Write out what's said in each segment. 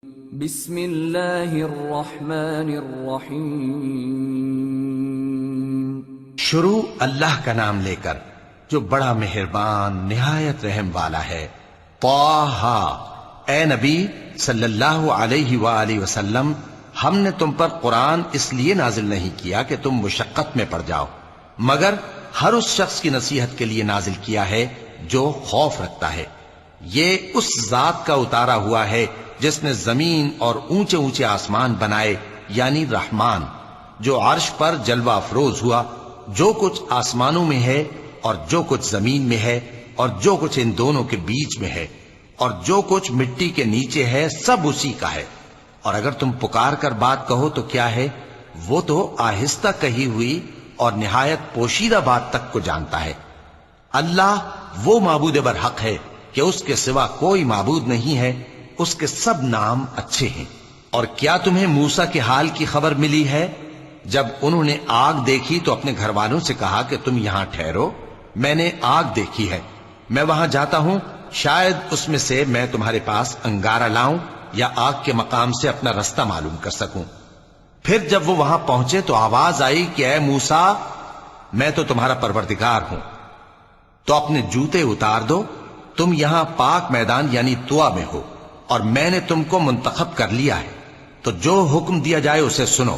بسم اللہ الرحمن الرحیم۔ شروع اللہ کا نام لے کر جو بڑا مہربان نہایت رحم والا ہے۔ طٰہ، اے نبی صلی اللہ علیہ وآلہ وسلم، ہم نے تم پر قرآن اس لیے نازل نہیں کیا کہ تم مشقت میں پڑ جاؤ، مگر ہر اس شخص کی نصیحت کے لیے نازل کیا ہے جو خوف رکھتا ہے۔ یہ اس ذات کا اتارا ہوا ہے جس نے زمین اور اونچے اونچے آسمان بنائے، یعنی رحمان، جو عرش پر جلوہ افروز ہوا۔ جو کچھ آسمانوں میں ہے اور جو کچھ زمین میں ہے اور جو کچھ ان دونوں کے بیچ میں ہے اور جو کچھ مٹی کے نیچے ہے، سب اسی کا ہے۔ اور اگر تم پکار کر بات کہو تو کیا ہے؟ وہ تو آہستہ کہی ہوئی اور نہایت پوشیدہ بات تک کو جانتا ہے۔ اللہ وہ معبود برحق ہے کہ اس کے سوا کوئی معبود نہیں ہے، اس کے سب نام اچھے ہیں۔ اور کیا تمہیں موسیٰ کے حال کی خبر ملی ہے؟ جب انہوں نے آگ دیکھی تو اپنے گھر والوں سے کہا کہ تم یہاں ٹھہرو، میں نے آگ دیکھی ہے، میں وہاں جاتا ہوں، شاید اس میں سے میں تمہارے پاس انگارہ لاؤں یا آگ کے مقام سے اپنا رستہ معلوم کر سکوں۔ پھر جب وہ وہاں پہنچے تو آواز آئی کہ اے موسیٰ، میں تو تمہارا پروردگار ہوں، تو اپنے جوتے اتار دو، تم یہاں پاک میدان یعنی طویٰ میں ہو، اور میں نے تم کو منتخب کر لیا ہے، تو جو حکم دیا جائے اسے سنو۔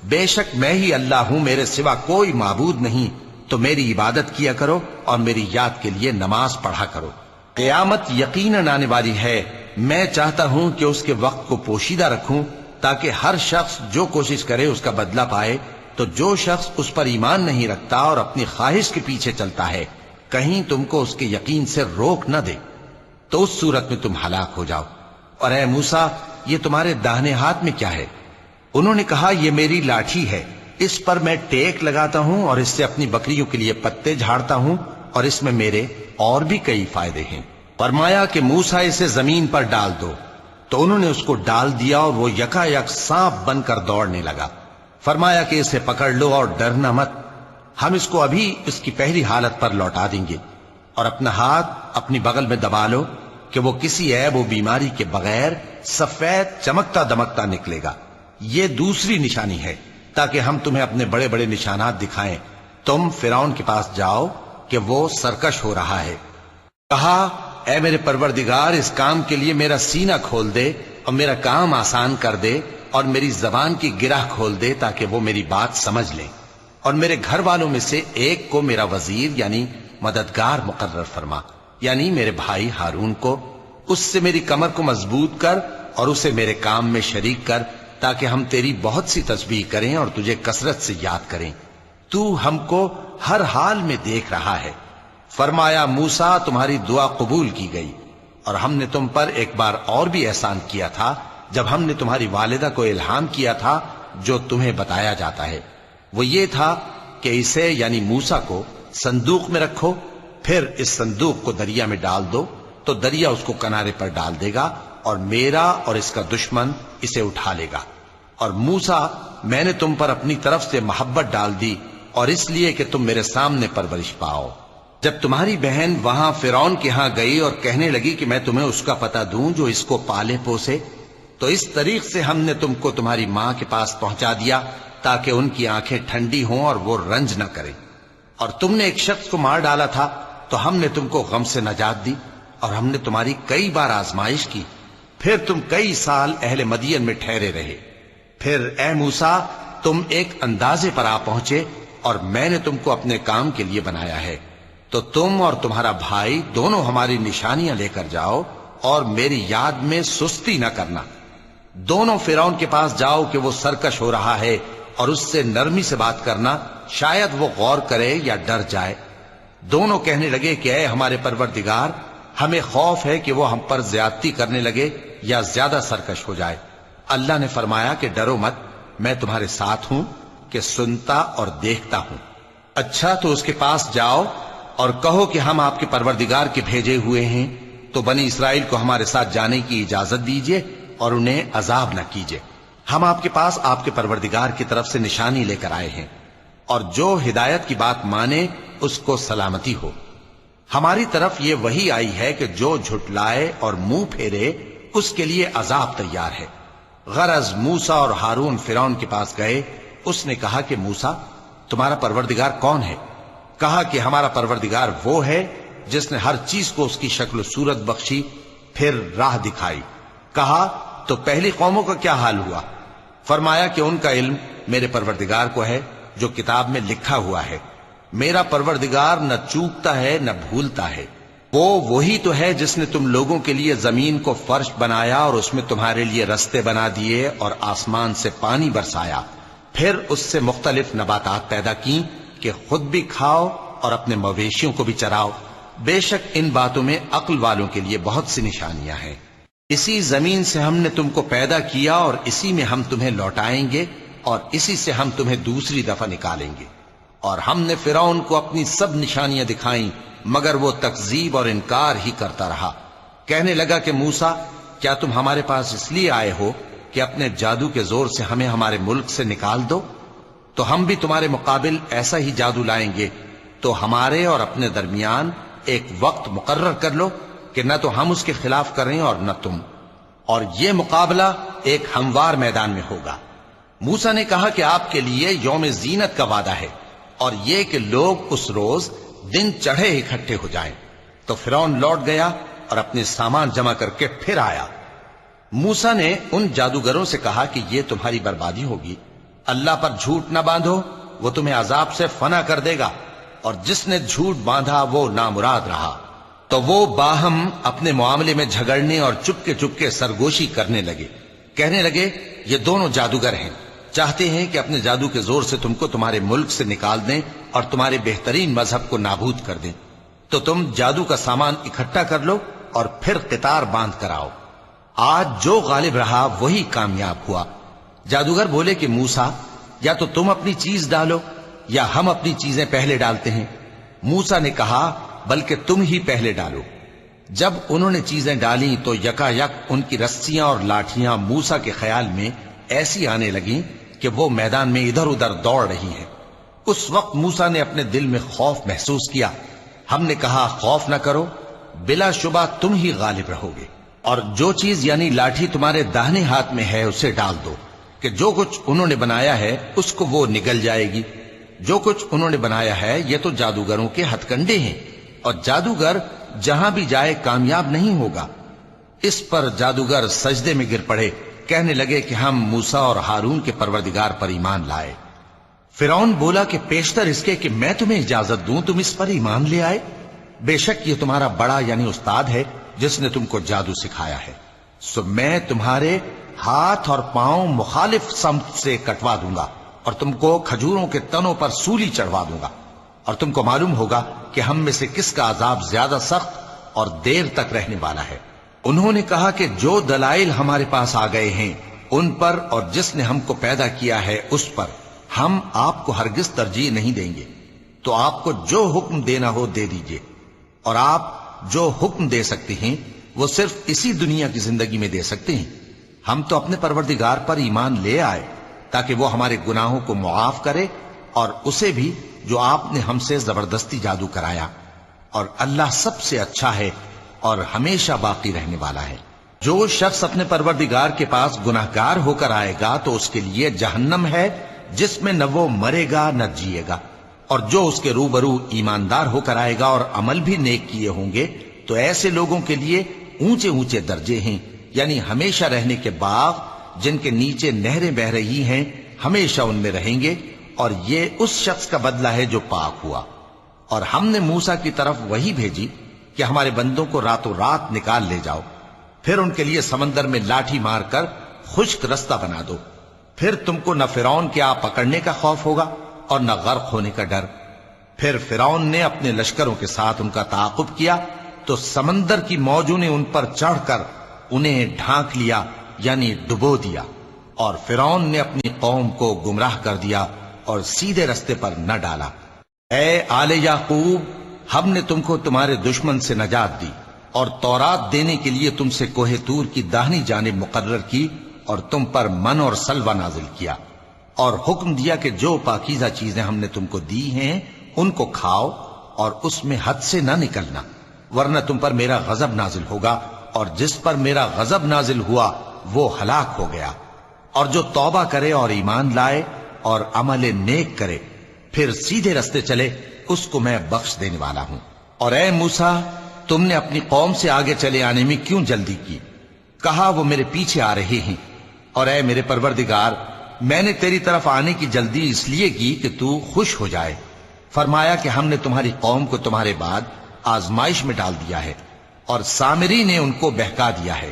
بے شک میں ہی اللہ ہوں، میرے سوا کوئی معبود نہیں، تو میری عبادت کیا کرو اور میری یاد کے لیے نماز پڑھا کرو۔ قیامت یقیناً آنے والی ہے، میں چاہتا ہوں کہ اس کے وقت کو پوشیدہ رکھوں تاکہ ہر شخص جو کوشش کرے اس کا بدلہ پائے۔ تو جو شخص اس پر ایمان نہیں رکھتا اور اپنی خواہش کے پیچھے چلتا ہے، کہیں تم کو اس کے یقین سے روک نہ دے، تو اس صورت میں تم ہلاک ہو جاؤ۔ اور اے موسیٰ، یہ تمہارے داہنے ہاتھ میں کیا ہے؟ انہوں نے کہا، یہ میری لاٹھی ہے، اس پر میں ٹیک لگاتا ہوں اور اس سے اپنی بکریوں کے لیے پتے جھاڑتا ہوں، اور اس میں میرے اور بھی کئی فائدے ہیں۔ فرمایا کہ موسیٰ اسے زمین پر ڈال دو، تو انہوں نے اس کو ڈال دیا اور وہ یکا یک سانپ بن کر دوڑنے لگا۔ فرمایا کہ اسے پکڑ لو اور ڈرنا مت، ہم اس کو ابھی اس کی پہلی حالت پر لوٹا دیں گے، اور اپنا ہاتھ اپنی بغل میں دبا لو کہ وہ کسی عیب و بیماری کے بغیر سفید چمکتا دمکتا نکلے گا۔ یہ دوسری نشانی ہے تاکہ ہم تمہیں اپنے بڑے بڑے نشانات دکھائیں۔ تم فرعون کے پاس جاؤ کہ وہ سرکش ہو رہا ہے۔ کہا، اے میرے پروردگار، اس کام کے لیے میرا سینہ کھول دے اور میرا کام آسان کر دے، اور میری زبان کی گرہ کھول دے تاکہ وہ میری بات سمجھ لیں، اور میرے گھر والوں میں سے ایک کو میرا وزیر یعنی مددگار مقرر فرما، یعنی میرے بھائی ہارون کو۔ اس سے میری کمر کو مضبوط کر اور اسے میرے کام میں شریک کر، تاکہ ہم تیری بہت سی تسبیح کریں اور تجھے کثرت سے یاد کریں۔ تو ہم کو ہر حال میں دیکھ رہا ہے۔ فرمایا، موسیٰ، تمہاری دعا قبول کی گئی، اور ہم نے تم پر ایک بار اور بھی احسان کیا تھا جب ہم نے تمہاری والدہ کو الہام کیا تھا جو تمہیں بتایا جاتا ہے۔ وہ یہ تھا کہ اسے یعنی موسیٰ کو صندوق میں رکھو، پھر اس صندوق کو دریا میں ڈال دو، تو دریا اس کو کنارے پر ڈال دے گا، اور میرا اور اس کا دشمن اسے اٹھا لے گا۔ اور موسیٰ، میں نے تم پر اپنی طرف سے محبت ڈال دی، اور اس لیے کہ تم میرے سامنے پرورش پاؤ۔ جب تمہاری بہن وہاں فرعون کے ہاں گئی اور کہنے لگی کہ میں تمہیں اس کا پتہ دوں جو اس کو پالے پوسے، تو اس طریق سے ہم نے تم کو تمہاری ماں کے پاس پہنچا دیا تاکہ ان کی آنکھیں ٹھنڈی ہوں اور وہ رنج نہ کریں۔ اور تم نے ایک شخص کو مار ڈالا تھا تو ہم نے تم کو غم سے نجات دی، اور ہم نے تمہاری کئی بار آزمائش کی، پھر تم کئی سال اہل مدین میں ٹھہرے رہے۔ پھر اے موسیٰ، تم ایک اندازے پر آ پہنچے، اور میں نے تم کو اپنے کام کے لیے بنایا ہے، تو تم اور تمہارا بھائی دونوں ہماری نشانیاں لے کر جاؤ، اور میری یاد میں سستی نہ کرنا۔ دونوں فرعون کے پاس جاؤ کہ وہ سرکش ہو رہا ہے، اور اس سے نرمی سے بات کرنا، شاید وہ غور کرے یا ڈر جائے۔ دونوں کہنے لگے کہ اے ہمارے پروردگار، ہمیں خوف ہے کہ وہ ہم پر زیادتی کرنے لگے یا زیادہ سرکش ہو جائے۔ اللہ نے فرمایا کہ ڈرو مت، میں تمہارے ساتھ ہوں کہ سنتا اور دیکھتا ہوں۔ اچھا، تو اس کے پاس جاؤ اور کہو کہ ہم آپ کے پروردگار کے بھیجے ہوئے ہیں، تو بنی اسرائیل کو ہمارے ساتھ جانے کی اجازت دیجیے اور انہیں عذاب نہ کیجیے۔ ہم آپ کے پاس آپ کے پروردگار کی طرف سے نشانی لے کر آئے ہیں، اور جو ہدایت کی بات مانے اس کو سلامتی ہو۔ ہماری طرف یہ وحی آئی ہے کہ جو جھٹلائے اور منہ پھیرے اس کے لیے عذاب تیار ہے۔ غرض موسیٰ اور ہارون فرعون کے پاس گئے۔ اس نے کہا کہ موسیٰ، تمہارا پروردگار کون ہے؟ کہا کہ ہمارا پروردگار وہ ہے جس نے ہر چیز کو اس کی شکل و صورت بخشی، پھر راہ دکھائی۔ کہا تو پہلی قوموں کا کیا حال ہوا؟ فرمایا کہ ان کا علم میرے پروردگار کو ہے جو کتاب میں لکھا ہوا ہے۔ میرا پروردگار نہ چوکتا ہے نہ بھولتا ہے۔ وہ وہی تو ہے جس نے تم لوگوں کے لیے زمین کو فرش بنایا اور اس میں تمہارے لیے رستے بنا دیے اور آسمان سے پانی برسایا، پھر اس سے مختلف نباتات پیدا کی کہ خود بھی کھاؤ اور اپنے مویشیوں کو بھی چراؤ۔ بے شک ان باتوں میں عقل والوں کے لیے بہت سی نشانیاں ہیں۔ اسی زمین سے ہم نے تم کو پیدا کیا اور اسی میں ہم تمہیں لوٹائیں گے اور اسی سے ہم تمہیں دوسری دفعہ نکالیں گے۔ اور ہم نے فرعون کو اپنی سب نشانیاں دکھائیں، مگر وہ تکذیب اور انکار ہی کرتا رہا۔ کہنے لگا کہ موسیٰ، کیا تم ہمارے پاس اس لیے آئے ہو کہ اپنے جادو کے زور سے ہمیں ہمارے ملک سے نکال دو؟ تو ہم بھی تمہارے مقابل ایسا ہی جادو لائیں گے، تو ہمارے اور اپنے درمیان ایک وقت مقرر کر لو کہ نہ تو ہم اس کے خلاف کریں اور نہ تم، اور یہ مقابلہ ایک ہموار میدان میں ہوگا۔ موسیٰ نے کہا کہ آپ کے لیے یوم زینت کا وعدہ ہے، اور یہ کہ لوگ اس روز دن چڑھے اکٹھے ہو جائیں۔ تو فرعون لوٹ گیا اور اپنے سامان جمع کر کے پھر آیا۔ موسیٰ نے ان جادوگروں سے کہا کہ یہ تمہاری بربادی ہوگی، اللہ پر جھوٹ نہ باندھو، وہ تمہیں عذاب سے فنا کر دے گا، اور جس نے جھوٹ باندھا وہ نامراد رہا۔ تو وہ باہم اپنے معاملے میں جھگڑنے اور چپکے سرگوشی کرنے لگے۔ کہنے لگے یہ دونوں جادوگر ہیں، چاہتے ہیں کہ اپنے جادو کے زور سے تم کو تمہارے ملک سے نکال دیں اور تمہارے بہترین مذہب کو نابود کر دیں۔ تو تم جادو کا سامان اکٹھا کر لو اور پھر قطار باندھ کر آؤ۔ آج جو غالب رہا وہی کامیاب ہوا۔ جادوگر بولے کہ موسیٰ، یا تو تم اپنی چیز ڈالو یا ہم اپنی چیزیں پہلے ڈالتے ہیں۔ موسیٰ نے کہا بلکہ تم ہی پہلے ڈالو۔ جب انہوں نے چیزیں ڈالیں تو یکا یک ان کی رسیاں اور لاٹھیاں موسیٰ کے خیال میں ایسی آنے لگیں کہ وہ میدان میں ادھر ادھر دوڑ رہی ہیں۔ اس وقت موسیٰ نے اپنے دل میں خوف محسوس کیا۔ ہم نے کہا خوف نہ کرو، بلا شبہ تم ہی غالب رہو گے، اور جو چیز یعنی لاٹھی تمہارے داہنے ہاتھ میں ہے اسے ڈال دو کہ جو کچھ انہوں نے بنایا ہے اس کو وہ نگل جائے گی۔ جو کچھ انہوں نے بنایا ہے یہ تو جادوگروں کے ہتھ کنڈے ہیں، اور جادوگر جہاں بھی جائے کامیاب نہیں ہوگا۔ اس پر جادوگر سجدے میں گر پڑے، کہنے لگے کہ ہم موسیٰ اور ہارون کے پروردگار پر ایمان لائے۔ فرعون بولا کہ پیشتر اس کے کہ میں تمہیں اجازت دوں تم اس پر ایمان لے آئے؟ بے شک یہ تمہارا بڑا یعنی استاد ہے جس نے تم کو جادو سکھایا ہے، سو میں تمہارے ہاتھ اور پاؤں مخالف سمت سے کٹوا دوں گا اور تم کو کھجوروں کے تنوں پر سولی چڑھوا دوں گا، اور تم کو معلوم ہوگا کہ ہم میں سے کس کا عذاب زیادہ سخت اور دیر تک رہنے والا ہے۔ انہوں نے کہا کہ جو دلائل ہمارے پاس آ گئے ہیں ان پر اور جس نے ہم کو پیدا کیا ہے اس پر ہم آپ کو ہرگز ترجیح نہیں دیں گے، تو آپ کو جو حکم دینا ہو دے دیجئے، اور آپ جو حکم دے سکتے ہیں وہ صرف اسی دنیا کی زندگی میں دے سکتے ہیں۔ ہم تو اپنے پروردگار پر ایمان لے آئے تاکہ وہ ہمارے گناہوں کو معاف کرے اور اسے بھی جو آپ نے ہم سے زبردستی جادو کرایا، اور اللہ سب سے اچھا ہے اور ہمیشہ باقی رہنے والا ہے۔ جو شخص اپنے پروردگار کے پاس گناہگار ہو کر آئے گا تو اس کے لیے جہنم ہے جس میں نہ وہ مرے گا نہ جیے گا، اور جو اس کے روبرو ایماندار ہو کر آئے گا اور عمل بھی نیک کیے ہوں گے تو ایسے لوگوں کے لیے اونچے اونچے درجے ہیں، یعنی ہمیشہ رہنے کے باغ جن کے نیچے نہریں بہ رہی ہیں، ہمیشہ ان میں رہیں گے، اور یہ اس شخص کا بدلہ ہے جو پاک ہوا۔ اور ہم نے موسیٰ کی طرف وہی بھیجی کہ ہمارے بندوں کو راتوں رات نکال لے جاؤ، پھر ان کے لیے سمندر میں لاٹھی مار کر خشک رستہ بنا دو، پھر تم کو نہ فرعون کے آ پکڑنے کا خوف ہوگا اور نہ غرق ہونے کا ڈر۔ پھر فرعون نے اپنے لشکروں کے ساتھ ان کا تعاقب کیا تو سمندر کی موجوں نے ان پر چڑھ کر انہیں ڈھانک لیا یعنی ڈبو دیا، اور فرعون نے اپنی قوم کو گمراہ کر دیا اور سیدھے رستے پر نہ ڈالا۔ اے آل یعقوب، ہم نے تم کو تمہارے دشمن سے نجات دی اور تورات دینے کے لیے تم سے کوہ طور کی داہنی جانب مقرر کی، اور تم پر من اور سلوہ نازل کیا، اور حکم دیا کہ جو پاکیزہ چیزیں ہم نے تم کو دی ہیں ان کو کھاؤ اور اس میں حد سے نہ نکلنا، ورنہ تم پر میرا غضب نازل ہوگا اور جس پر میرا غضب نازل ہوا وہ ہلاک ہو گیا، اور جو توبہ کرے اور ایمان لائے اور عمل نیک کرے پھر سیدھے رستے چلے اس کو میں بخش دینے والا ہوں۔ اور اے موسیٰ، تم نے اپنی قوم سے آگے چلے آنے میں کیوں جلدی کی؟ کہا وہ میرے پیچھے آ رہے ہیں۔ اور اے میرے پروردگار، میں نے تیری طرف آنے کی جلدی اس لیے کی کہ تو خوش ہو جائے۔ فرمایا کہ ہم نے تمہاری قوم کو تمہارے بعد آزمائش میں ڈال دیا ہے، اور سامری نے ان کو بہکا دیا ہے۔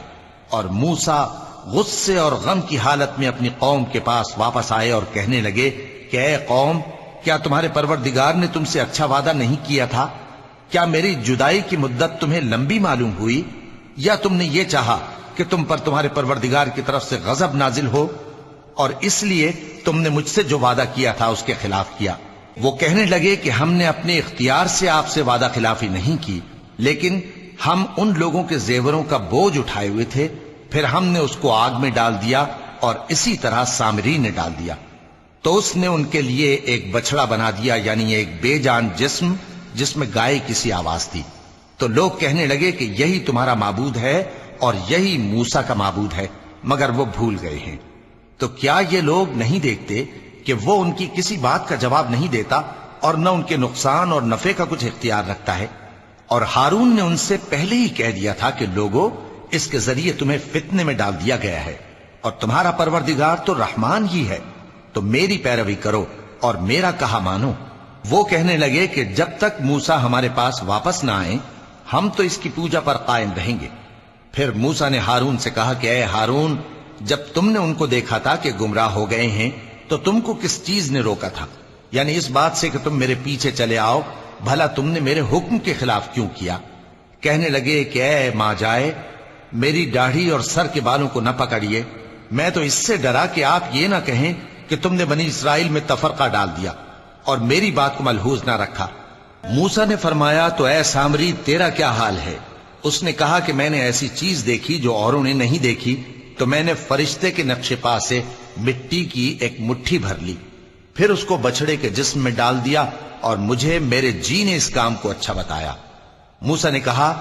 اور موسیٰ غصے اور غم کی حالت میں اپنی قوم کے پاس واپس آئے اور کہنے لگے کہ اے قوم، کیا تمہارے پروردگار نے تم سے اچھا وعدہ نہیں کیا تھا؟ کیا میری جدائی کی مدت تمہیں لمبی معلوم ہوئی، یا تم نے یہ چاہا کہ تم پر تمہارے پروردگار کی طرف سے غضب نازل ہو، اور اس لیے تم نے مجھ سے جو وعدہ کیا تھا اس کے خلاف کیا؟ وہ کہنے لگے کہ ہم نے اپنے اختیار سے آپ سے وعدہ خلافی نہیں کی، لیکن ہم ان لوگوں کے زیوروں کا بوجھ اٹھائے ہوئے تھے، پھر ہم نے اس کو آگ میں ڈال دیا، اور اسی طرح سامری نے ڈال دیا۔ تو اس نے ان کے لیے ایک بچڑا بنا دیا، یعنی ایک بے جان جسم جس میں گائے کسی آواز تھی۔ تو لوگ کہنے لگے کہ یہی تمہارا معبود ہے اور یہی موسیٰ کا معبود ہے، مگر وہ بھول گئے ہیں۔ تو کیا یہ لوگ نہیں دیکھتے کہ وہ ان کی کسی بات کا جواب نہیں دیتا، اور نہ ان کے نقصان اور نفع کا کچھ اختیار رکھتا ہے؟ اور ہارون نے ان سے پہلے ہی کہہ دیا تھا کہ لوگوں، اس کے ذریعے تمہیں فتنے میں ڈال دیا گیا ہے، اور تمہارا پروردگار تو رحمان ہی ہے، تو میری پیروی کرو اور میرا کہا مانو۔ وہ کہنے لگے کہ جب تک موسیٰ ہمارے پاس واپس نہ آئیں ہم تو اس کی پوجا پر قائم رہیں گے۔ پھر موسیٰ نے ہارون سے کہا کہ اے ہارون، جب تم نے ان کو دیکھا تھا کہ گمراہ ہو گئے ہیں تو تم کو کس چیز نے روکا تھا؟ یعنی اس بات سے کہ تم میرے پیچھے چلے آؤ، بھلا تم نے میرے حکم کے خلاف کیوں کیا؟ کہنے لگے کہ اے ماں جائے، میری داڑھی اور سر کے بالوں کو نہ پکڑیے، میں تو اس سے ڈرا کہ آپ یہ نہ کہیں کہ تم نے بنی اسرائیل میں تفرقہ ڈال دیا اور میری بات کو ملحوظ نہ رکھا۔ موسیٰ نے فرمایا تو اے سامری، تیرا کیا حال ہے؟ اس نے کہا کہ میں نے ایسی چیز دیکھی جو اوروں نے نہیں دیکھی، تو میں نے فرشتے کے نقش پا سے مٹی کی ایک مٹھی بھر لی، پھر اس کو بچڑے کے جسم میں ڈال دیا، اور مجھے میرے جی نے اس کام کو اچھا بتایا۔ موسیٰ نے کہا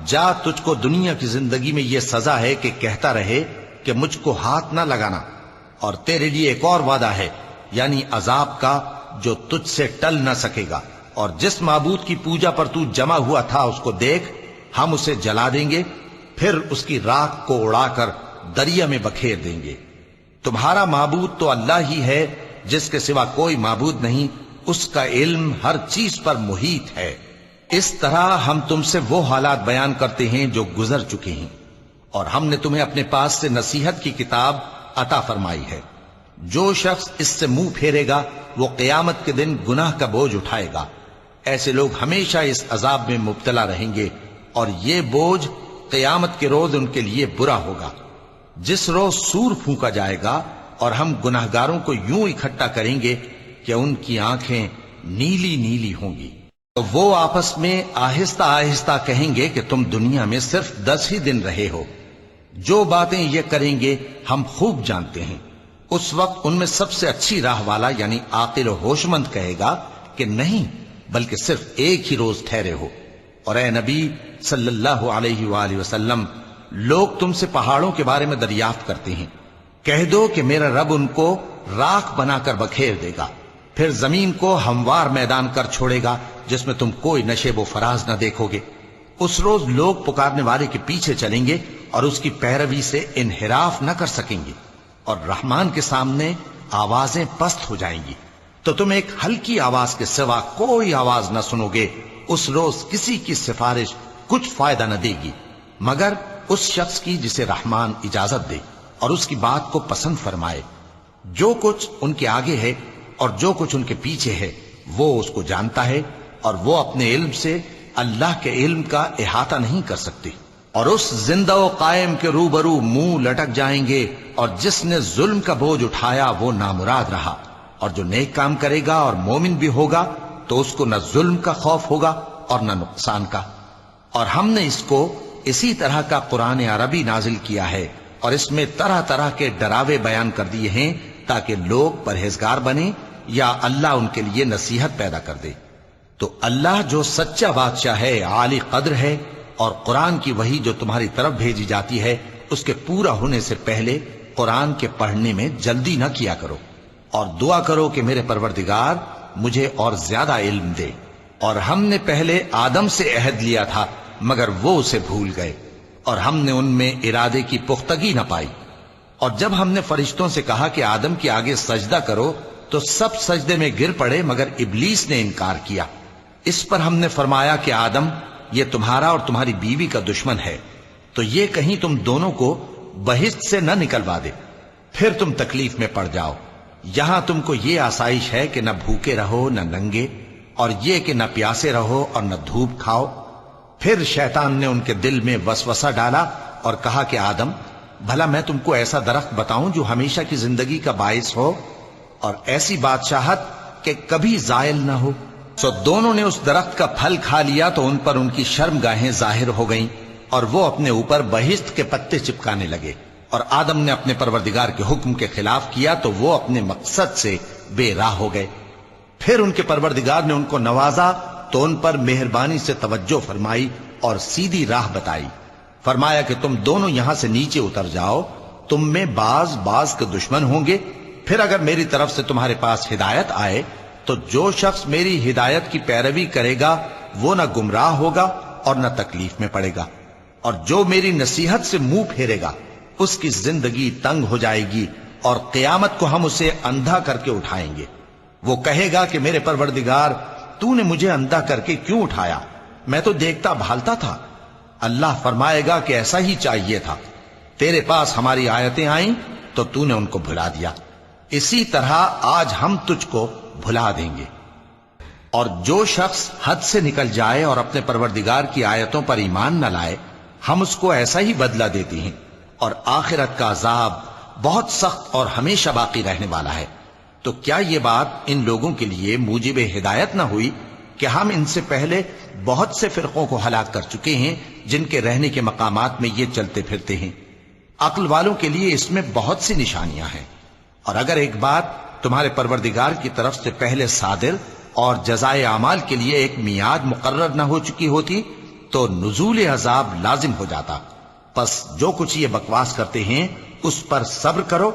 جا، تجھ کو دنیا کی زندگی میں یہ سزا ہے کہ کہتا رہے کہ مجھ کو ہاتھ نہ لگانا، اور تیرے لیے ایک اور وعدہ ہے، یعنی عذاب کا جو تجھ سے ٹل نہ سکے گا، اور جس معبود کی پوجا پر تو جمع ہوا تھا اس کو دیکھ، ہم اسے جلا دیں گے، پھر اس کی راکھ کو اڑا کر دریا میں بکھیر دیں گے۔ تمہارا معبود تو اللہ ہی ہے، جس کے سوا کوئی معبود نہیں، اس کا علم ہر چیز پر محیط ہے۔ اس طرح ہم تم سے وہ حالات بیان کرتے ہیں جو گزر چکے ہیں، اور ہم نے تمہیں اپنے پاس سے نصیحت کی کتاب عطا فرمائی ہے۔ جو شخص اس سے منہ پھیرے گا وہ قیامت کے دن گناہ کا بوجھ اٹھائے گا۔ ایسے لوگ ہمیشہ اس عذاب میں مبتلا رہیں گے، اور یہ بوجھ قیامت کے روز ان کے لیے برا ہوگا، جس روز سور پھونکا جائے گا، اور ہم گناہگاروں کو یوں اکٹھا کریں گے کہ ان کی آنکھیں نیلی نیلی ہوں گی۔ تو وہ آپس میں آہستہ آہستہ کہیں گے کہ تم دنیا میں صرف 10 ہی دن رہے ہو، جو باتیں یہ کریں گے ہم خوب جانتے ہیں۔ اس وقت ان میں سب سے اچھی راہ والا یعنی عاقل و ہوش مند کہے گا کہ نہیں، بلکہ صرف ایک ہی روز ٹھہرے ہو۔ اور اے نبی صلی اللہ علیہ وآلہ وسلم، لوگ تم سے پہاڑوں کے بارے میں دریافت کرتے ہیں، کہہ دو کہ میرا رب ان کو راکھ بنا کر بکھیر دے گا، پھر زمین کو ہموار میدان کر چھوڑے گا جس میں تم کوئی نشیب و فراز نہ دیکھو گے۔ اس روز لوگ پکارنے والے کے پیچھے چلیں گے اور اس کی پیروی سے انحراف نہ کر سکیں گے، اور رحمان کے سامنے آوازیں پست ہو جائیں گی، تو تم ایک ہلکی آواز کے سوا کوئی آواز نہ سنو گے۔ اس روز کسی کی سفارش کچھ فائدہ نہ دے گی مگر اس شخص کی جسے رحمان اجازت دے اور اس کی بات کو پسند فرمائے۔ جو کچھ ان کے آگے ہے اور جو کچھ ان کے پیچھے ہے وہ اس کو جانتا ہے، اور وہ اپنے علم سے اللہ کے علم کا احاطہ نہیں کر سکتے۔ اور اس زندہ و قائم کے روبرو منہ لٹک جائیں گے، اور جس نے ظلم کا بوجھ اٹھایا وہ نامراد رہا، اور جو نیک کام کرے گا اور مومن بھی ہوگا تو اس کو نہ ظلم کا خوف ہوگا اور نہ نقصان کا۔ اور ہم نے اس کو اسی طرح کا قرآن عربی نازل کیا ہے، اور اس میں طرح طرح کے ڈراوے بیان کر دیے ہیں تاکہ لوگ پرہیزگار بنیں یا اللہ ان کے لیے نصیحت پیدا کر دے۔ تو اللہ جو سچا بادشاہ ہے، عالی قدر ہے، اور قرآن کی وحی جو تمہاری طرف بھیجی جاتی ہے اس کے پورا ہونے سے پہلے قرآن کے پڑھنے میں جلدی نہ کیا کرو، اور دعا کرو کہ میرے پروردگار مجھے اور زیادہ علم دے۔ اور ہم نے پہلے آدم سے عہد لیا تھا مگر وہ اسے بھول گئے، اور ہم نے ان میں ارادے کی پختگی نہ پائی۔ اور جب ہم نے فرشتوں سے کہا کہ آدم کے آگے سجدہ کرو تو سب سجدے میں گر پڑے مگر ابلیس نے انکار کیا۔ اس پر ہم نے فرمایا کہ آدم، یہ تمہارا اور تمہاری بیوی کا دشمن ہے، تو یہ کہیں تم دونوں کو بہشت سے نہ نکلوا دے، پھر تم تکلیف میں پڑ جاؤ۔ یہاں تم کو یہ آسائش ہے کہ نہ بھوکے رہو نہ ننگے، اور یہ کہ نہ پیاسے رہو اور نہ دھوپ کھاؤ۔ پھر شیطان نے ان کے دل میں وسوسہ ڈالا اور کہا کہ آدم، بھلا میں تم کو ایسا درخت بتاؤں جو ہمیشہ کی زندگی کا باعث ہو اور ایسی بادشاہت کہ کبھی زائل نہ ہو؟ سو دونوں نے اس درخت کا پھل کھا لیا تو ان پر ان کی شرمگاہیں ظاہر ہو گئیں، اور وہ اپنے اوپر بہشت کے پتے چپکانے لگے۔ اور آدم نے اپنے پروردگار کے حکم کے خلاف کیا تو وہ اپنے مقصد سے بے راہ ہو گئے۔ پھر ان کے پروردگار نے ان کو نوازا تو ان پر مہربانی سے توجہ فرمائی اور سیدھی راہ بتائی۔ فرمایا کہ تم دونوں یہاں سے نیچے اتر جاؤ، تم میں بعض کے دشمن ہوں گے، پھر اگر میری طرف سے تمہارے پاس ہدایت آئے تو جو شخص میری ہدایت کی پیروی کرے گا وہ نہ گمراہ ہوگا اور نہ تکلیف میں پڑے گا، اور جو میری نصیحت سے منہ پھیرے گا اس کی زندگی تنگ ہو جائے گی، اور قیامت کو ہم اسے اندھا کر کے اٹھائیں گے۔ وہ کہے گا کہ میرے پروردگار، تو نے مجھے اندھا کر کے کیوں اٹھایا؟ میں تو دیکھتا بھالتا تھا۔ اللہ فرمائے گا کہ ایسا ہی چاہیے تھا، تیرے پاس ہماری آیتیں آئیں تو تو نے ان کو بھلا دیا، اسی طرح آج ہم تجھ کو بھلا دیں گے۔ اور جو شخص حد سے نکل جائے اور اپنے پروردگار کی آیتوں پر ایمان نہ لائے، ہم اس کو ایسا ہی بدلہ دیتے ہیں، اور آخرت کا عذاب بہت سخت اور ہمیشہ باقی رہنے والا ہے۔ تو کیا یہ بات ان لوگوں کے لیے موجب ہدایت نہ ہوئی کہ ہم ان سے پہلے بہت سے فرقوں کو ہلاک کر چکے ہیں جن کے رہنے کے مقامات میں یہ چلتے پھرتے ہیں؟ عقل والوں کے لیے اس میں بہت سی نشانیاں ہیں۔ اور اگر ایک بات تمہارے پروردگار کی طرف سے پہلے صادر اور جزائے اعمال کے لیے ایک میعاد مقرر نہ ہو چکی ہوتی تو نزول عذاب لازم ہو جاتا۔ پس جو کچھ یہ بکواس کرتے ہیں اس پر صبر کرو،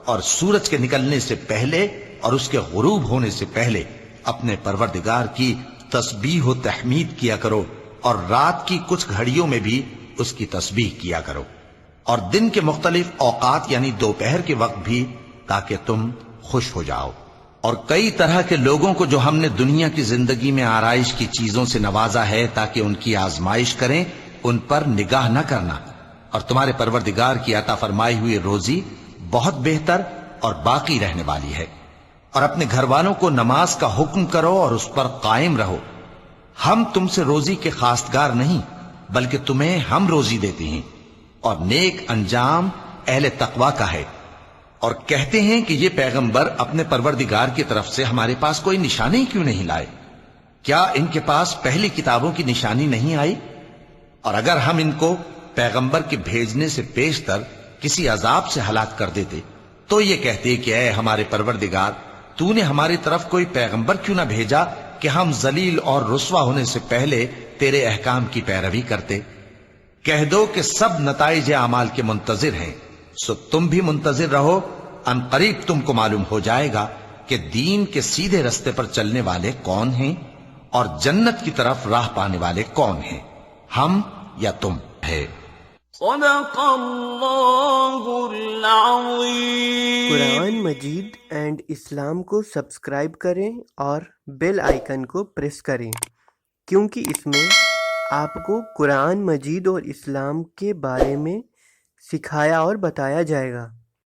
اور سورج کے نکلنے سے پہلے اور اس کے غروب ہونے سے پہلے اپنے پروردگار کی تسبیح و تحمید کیا کرو، اور رات کی کچھ گھڑیوں میں بھی اس کی تسبیح کیا کرو، اور دن کے مختلف اوقات یعنی دوپہر کے وقت بھی، تاکہ تم خوش ہو جاؤ۔ اور کئی طرح کے لوگوں کو جو ہم نے دنیا کی زندگی میں آرائش کی چیزوں سے نوازا ہے تاکہ ان کی آزمائش کریں، ان پر نگاہ نہ کرنا، اور تمہارے پروردگار کی عطا فرمائی ہوئی روزی بہت بہتر اور باقی رہنے والی ہے۔ اور اپنے گھر والوں کو نماز کا حکم کرو اور اس پر قائم رہو۔ ہم تم سے روزی کے خواستگار نہیں بلکہ تمہیں ہم روزی دیتے ہیں، اور نیک انجام اہل تقوی کا ہے۔ اور کہتے ہیں کہ یہ پیغمبر اپنے پروردگار کی طرف سے ہمارے پاس کوئی نشانی کیوں نہیں لائے؟ کیا ان کے پاس پہلی کتابوں کی نشانی نہیں آئی؟ اور اگر ہم ان کو پیغمبر کے بھیجنے سے پیشتر کسی عذاب سے ہلاک کر دیتے تو یہ کہتے کہ اے ہمارے پروردگار، تو نے ہماری طرف کوئی پیغمبر کیوں نہ بھیجا کہ ہم ذلیل اور رسوا ہونے سے پہلے تیرے احکام کی پیروی کرتے۔ کہہ دو کہ سب نتائج اعمال کے منتظر ہیں، سو تم بھی منتظر رہو، ان قریب تم کو معلوم ہو جائے گا کہ دین کے سیدھے رستے پر چلنے والے کون ہیں اور جنت کی طرف راہ پانے والے کون ہیں، ہم یا تم ہے۔ صدق اللہ العظیم۔ قرآن مجید اینڈ اسلام کو سبسکرائب کریں اور بیل آئیکن کو پریس کریں، کیونکہ اس میں آپ کو قرآن مجید اور اسلام کے بارے میں سکھایا اور بتایا جائے گا۔